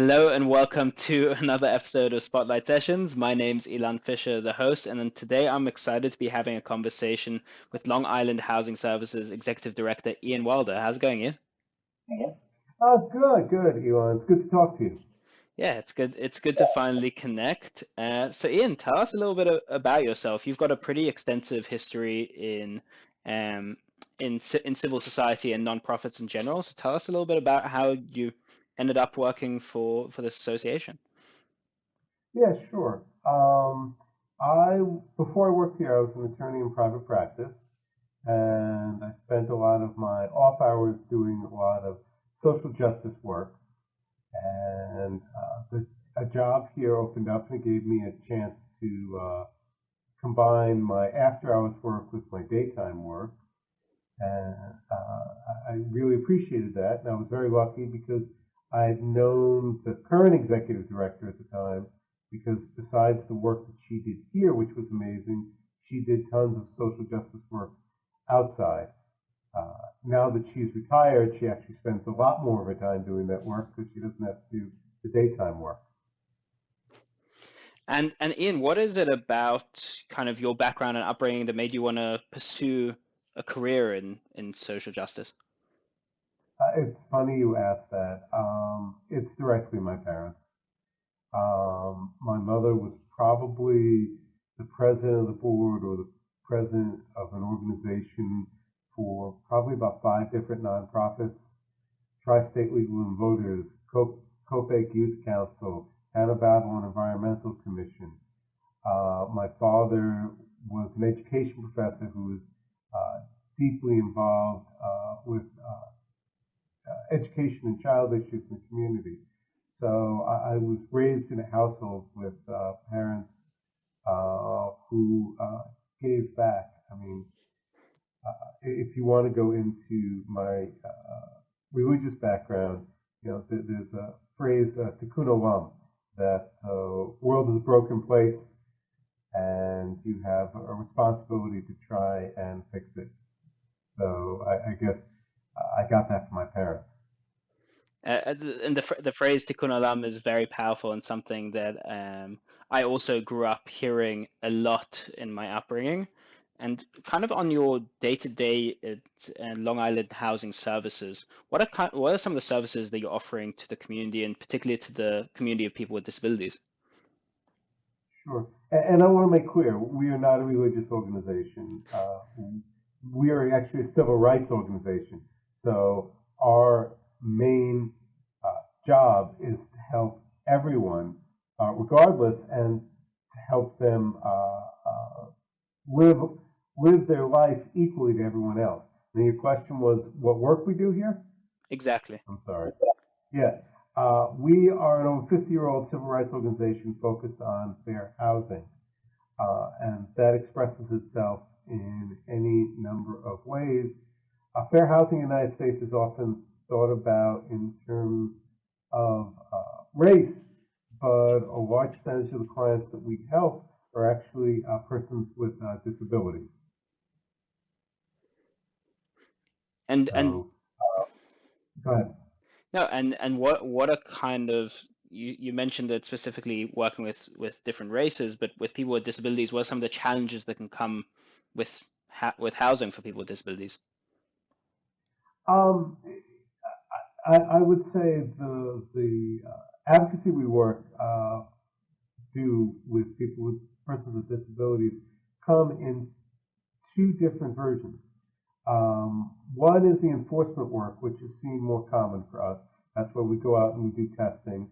Hello and welcome to another episode of Spotlight Sessions. My name's Ilan Fisher, the host, and then today I'm excited to be having a conversation with Long Island Housing Services Executive Director Ian Wilder. How's it going, Ian? Good, Elon. It's good to talk to you. Yeah, it's good. It's good to finally connect. So, Ian, tell us a little bit about yourself. You've got a pretty extensive history um, in civil society and nonprofits in general. So, tell us a little bit about how you ended up working for this association. Yeah, sure. I Before I worked here, I was an attorney in private practice, and I spent a lot of my off hours doing a lot of social justice work. And a job here opened up and it gave me a chance to combine my after hours work with my daytime work. And I really appreciated that. And I was very lucky because I'd known the current executive director at the time, because besides the work that she did here, which was amazing, she did tons of social justice work outside. Now that she's retired, she actually spends a lot more of her time doing that work because she doesn't have to do the daytime work. And Ian, what is it about kind of your background and upbringing that made you want to pursue a career in social justice? It's funny you asked that. It's directly my parents. My mother was probably the president of the board or the president of an organization for probably about five different nonprofits: Tri-State Legal and Voters, Copac Youth Council, Hannah Babylon Environmental Commission. My father was an education professor who was deeply involved with education and child issues in the community. So I was raised in a household with parents who gave back. I mean, if you want to go into my religious background, there's a phrase, tikkun olam, that the world is a broken place and you have a responsibility to try and fix it. So I guess I got that from my parents. And the phrase "tikkun olam" is very powerful and something that I also grew up hearing a lot in my upbringing. And kind of on your day-to-day at Long Island Housing Services, what are some of the services that you're offering to the community, and particularly to the community of people with disabilities? Sure. And I want to make clear, we are not a religious organization. We are actually a civil rights organization. So our main job is to help everyone, regardless, and to help them live live their life equally to everyone else. And your question was what work we do here? Exactly. I'm sorry. Yeah. We are an over 50-year-old civil rights organization focused on fair housing. And that expresses itself in any number of ways. Fair housing in the United States is often thought about in terms of race, but a large percentage of the clients that we help are actually persons with disabilities. And So, go ahead. no, and what are kind of you mentioned that specifically working with different races, but with people with disabilities, what are some of the challenges that can come with with housing for people with disabilities? Um, I would say the advocacy we work do with people with persons with disabilities come in two different versions. One is the enforcement work, which is seen more common for us. That's where we go out and we do testing.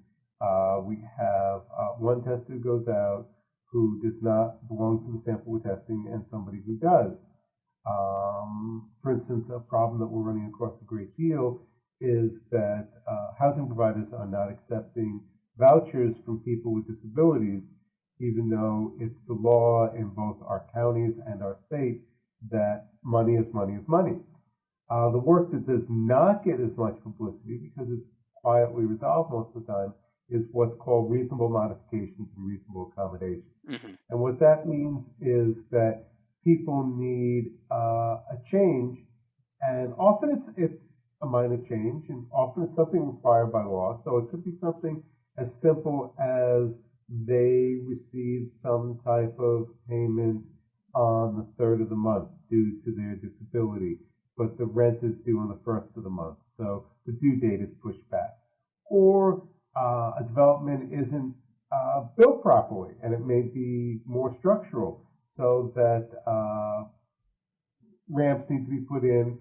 We have one tester who goes out who does not belong to the sample we're testing, and somebody who does. For instance, a problem that we're running across a great deal is that housing providers are not accepting vouchers from people with disabilities, even though it's the law in both our counties and our state that money is money is money. The work that does not get as much publicity because it's quietly resolved most of the time is what's called reasonable modifications and reasonable accommodations. Hmm. And what that means is that people need a change, and often it's a minor change, and often it's something required by law. So it could be something as simple as they receive some type of payment on the third of the month due to their disability, but the rent is due on the first of the month, so the due date is pushed back. Or a development isn't built properly, and it may be more structural, so that ramps need to be put in,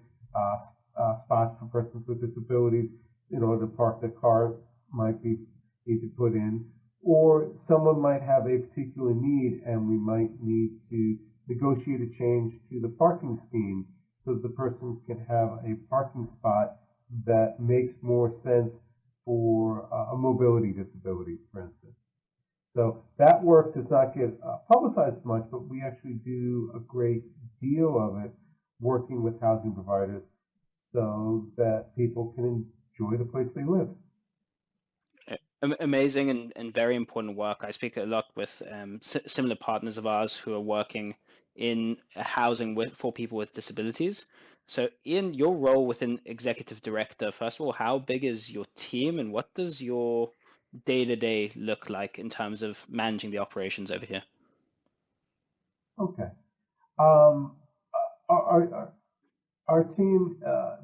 spots for persons with disabilities in order to park their car might be need to put in, or someone might have a particular need and we might need to negotiate a change to the parking scheme so that the person can have a parking spot that makes more sense for a mobility disability, for instance. So that work does not get publicized much, but we actually do a great deal of it working with housing providers so that people can enjoy the place they live. Amazing and very important work. I speak a lot with similar partners of ours who are working in housing for people with disabilities. So, Ian, your role within executive director, first of all, how big is your team and what does your day-to-day look like in terms of managing the operations over here? Okay. Um, our, our team,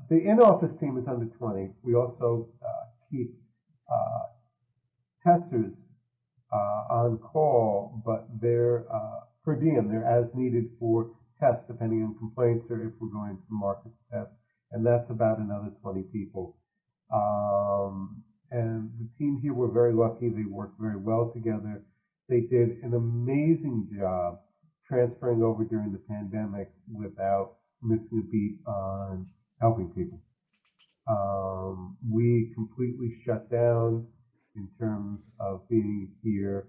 the in-office team is under 20. We also keep uh, testers on call, but they're per diem. They're as needed for tests, depending on complaints or if we're going to the market to test. And that's about another 20 people. And the team here, we're very lucky. They work very well together. They did an amazing job transferring over during the pandemic without missing a beat on helping people. We completely shut down in terms of being here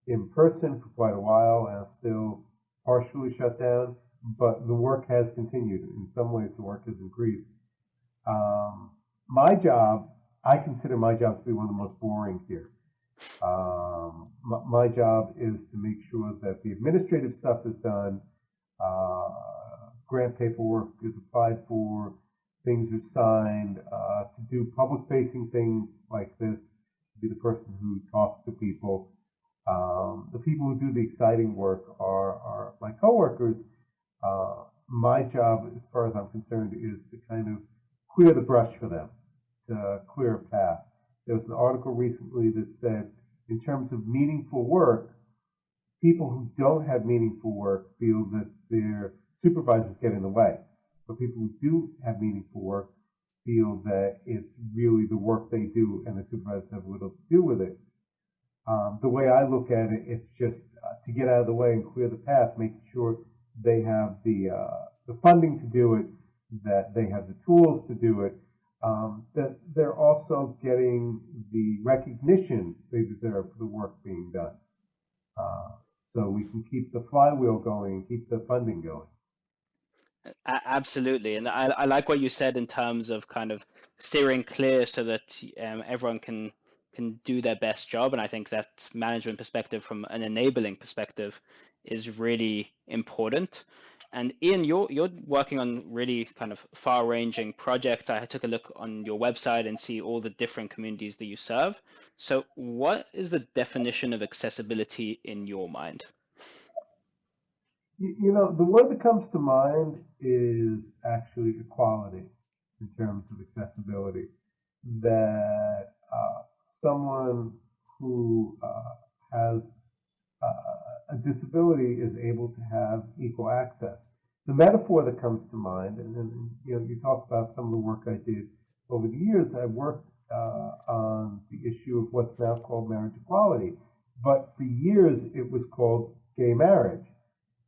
in person for quite a while and still partially shut down, but the work has continued. In some ways, the work has increased. My job, I consider my job to be one of the most boring here. My job is to make sure that the administrative stuff is done, uh, grant paperwork is applied for, things are signed, to do public facing things like this, to be the person who talks to people. The people who do the exciting work are my coworkers. My job, as far as I'm concerned, is to kind of clear the brush for them, to clear a path. There was an article recently that said, in terms of meaningful work, people who don't have meaningful work feel that their supervisors get in the way. But people who do have meaningful work feel that it's really the work they do and the supervisors have little to do with it. The way I look at it, it's just to get out of the way and clear the path, making sure they have the funding to do it, that they have the tools to do it, that they're also getting the recognition they deserve for the work being done. So we can keep the flywheel going and keep the funding going. Absolutely. And I like what you said in terms of kind of steering clear so that everyone can do their best job. And I think that management perspective from an enabling perspective is really important. And Ian, you're working on really kind of far-ranging projects. I took a look on your website and see all the different communities that you serve. So what is the definition of accessibility in your mind? The word that comes to mind is actually equality in terms of accessibility. That someone who has a disability is able to have equal access. The metaphor that comes to mind, and you talk about some of the work I did over the years. I worked on the issue of what's now called marriage equality, but for years it was called gay marriage.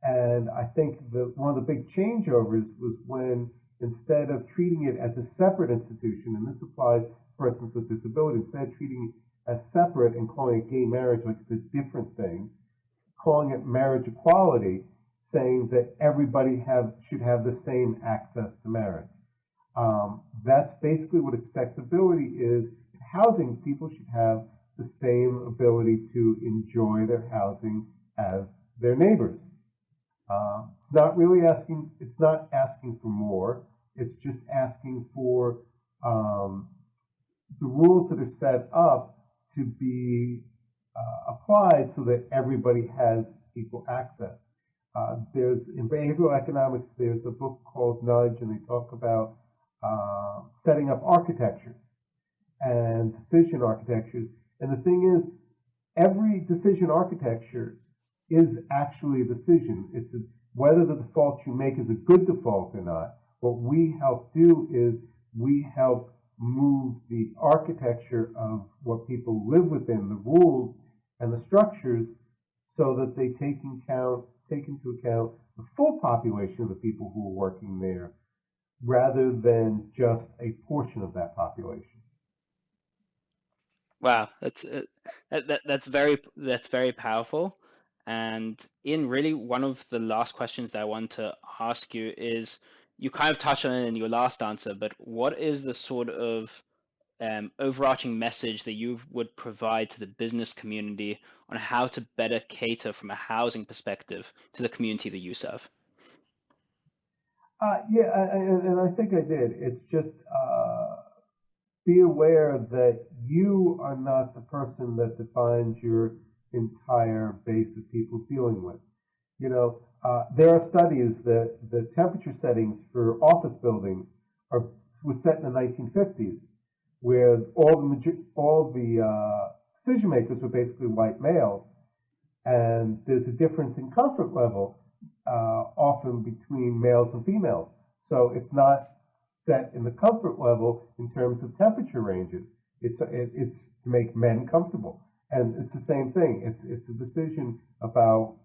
And I think one of the big changeovers was when, instead of treating it as a separate institution, and this applies to persons with disabilities, instead of treating it as separate and calling it gay marriage like it's a different thing, calling it marriage equality, saying that everybody should have the same access to marriage. That's basically what accessibility is. In housing, people should have the same ability to enjoy their housing as their neighbors. It's not asking for more. It's just asking for the rules that are set up to be applied so that everybody has equal access. There's in behavioral economics, there's a book called Nudge, and they talk about setting up architectures and decision architectures. And the thing is, every decision architecture is actually a decision. Whether the default you make is a good default or not. What we help do is we help move the architecture of what people live within, the rules and the structures, so that they take into account the full population of the people who are working there, rather than just a portion of that population. Wow, that's very powerful. And Ian, really one of the last questions that I want to ask you is, you kind of touched on it in your last answer, but what is the sort of overarching message that you would provide to the business community on how to better cater from a housing perspective to the community that you serve? Yeah, and I think I did. It's just be aware that you are not the person that defines your entire base of people dealing with. There are studies that the temperature settings for office buildings are was set in the 1950s, where all the decision makers were basically white males, and there's a difference in comfort level often between males and females. So it's not set in the comfort level in terms of temperature ranges. It's to make men comfortable, and it's the same thing. It's a decision about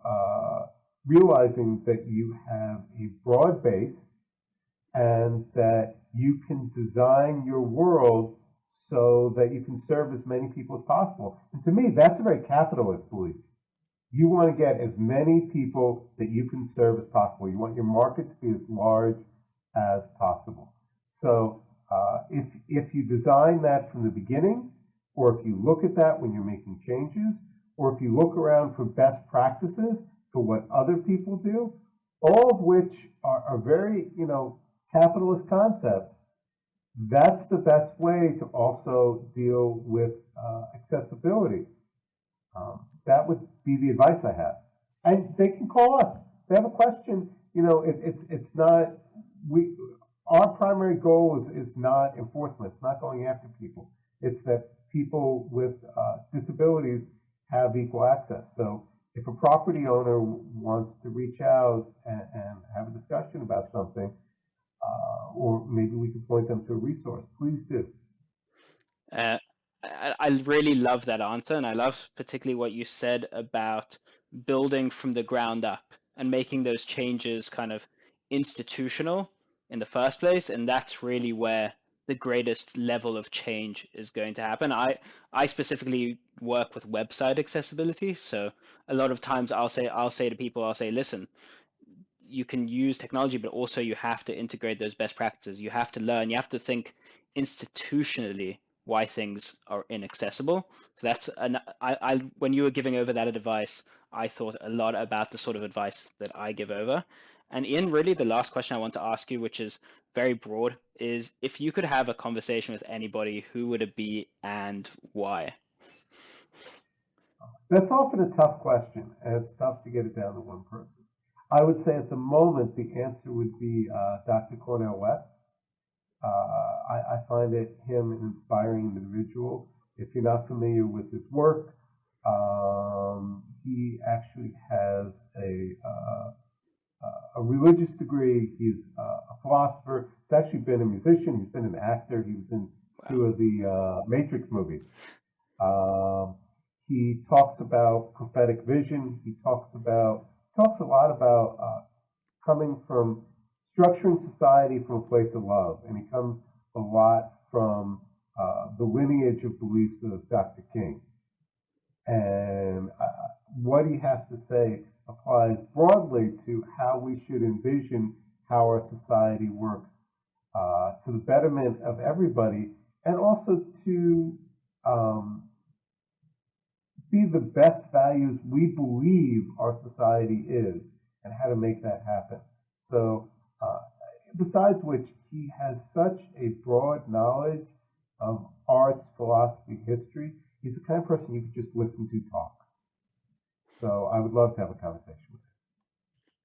realizing that you have a broad base and that you can design your world so that you can serve as many people as possible. And to me, that's a very capitalist belief. You want to get as many people that you can serve as possible. You want your market to be as large as possible. So if you design that from the beginning, or if you look at that when you're making changes, or if you look around for best practices for what other people do, all of which are very, capitalist concepts, that's the best way to also deal with accessibility. That would be the advice I have. And they can call us. They have a question. It's not we. Our primary goal is not enforcement. It's not going after people. It's that people with disabilities have equal access. So if a property owner wants to reach out and have a discussion about something, or maybe we can point them to a resource, please do. Uh, I really love that answer, and I love particularly what you said about building from the ground up and making those changes kind of institutional in the first place, and that's really where the greatest level of change is going to happen. I specifically work with website accessibility, so a lot of times I'll say to people, I'll say, listen, you can use technology, but also you have to integrate those best practices. You have to learn, you have to think institutionally why things are inaccessible. So when you were giving over that advice, I thought a lot about the sort of advice that I give over. And Ian, really the last question I want to ask you, which is very broad, is if you could have a conversation with anybody, who would it be and why? That's often a tough question, and it's tough to get it down to one person. I would say at the moment the answer would be Dr. Cornel West. I find him an inspiring individual. If you're not familiar with his work, he actually has a religious degree. He's a philosopher. He's actually been a musician. He's been an actor. He was in Wow. two of the Matrix movies. He talks about prophetic vision. He talks a lot about coming from structuring society from a place of love, and he comes a lot from the lineage of beliefs of Dr. King. And what he has to say applies broadly to how we should envision how our society works, to the betterment of everybody, and also to be the best values we believe our society is, and how to make that happen. So, besides which, he has such a broad knowledge of arts, philosophy, history. He's the kind of person you could just listen to talk. So I would love to have a conversation with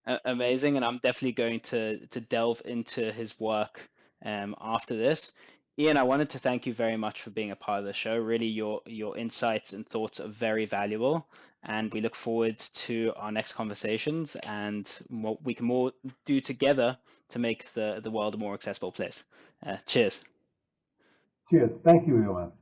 him. Amazing, and I'm definitely going to delve into his work after this. Ian, I wanted to thank you very much for being a part of the show. Really, your insights and thoughts are very valuable, and we look forward to our next conversations and what we can more do together to make the world a more accessible place. Cheers. Cheers. Thank you, everyone.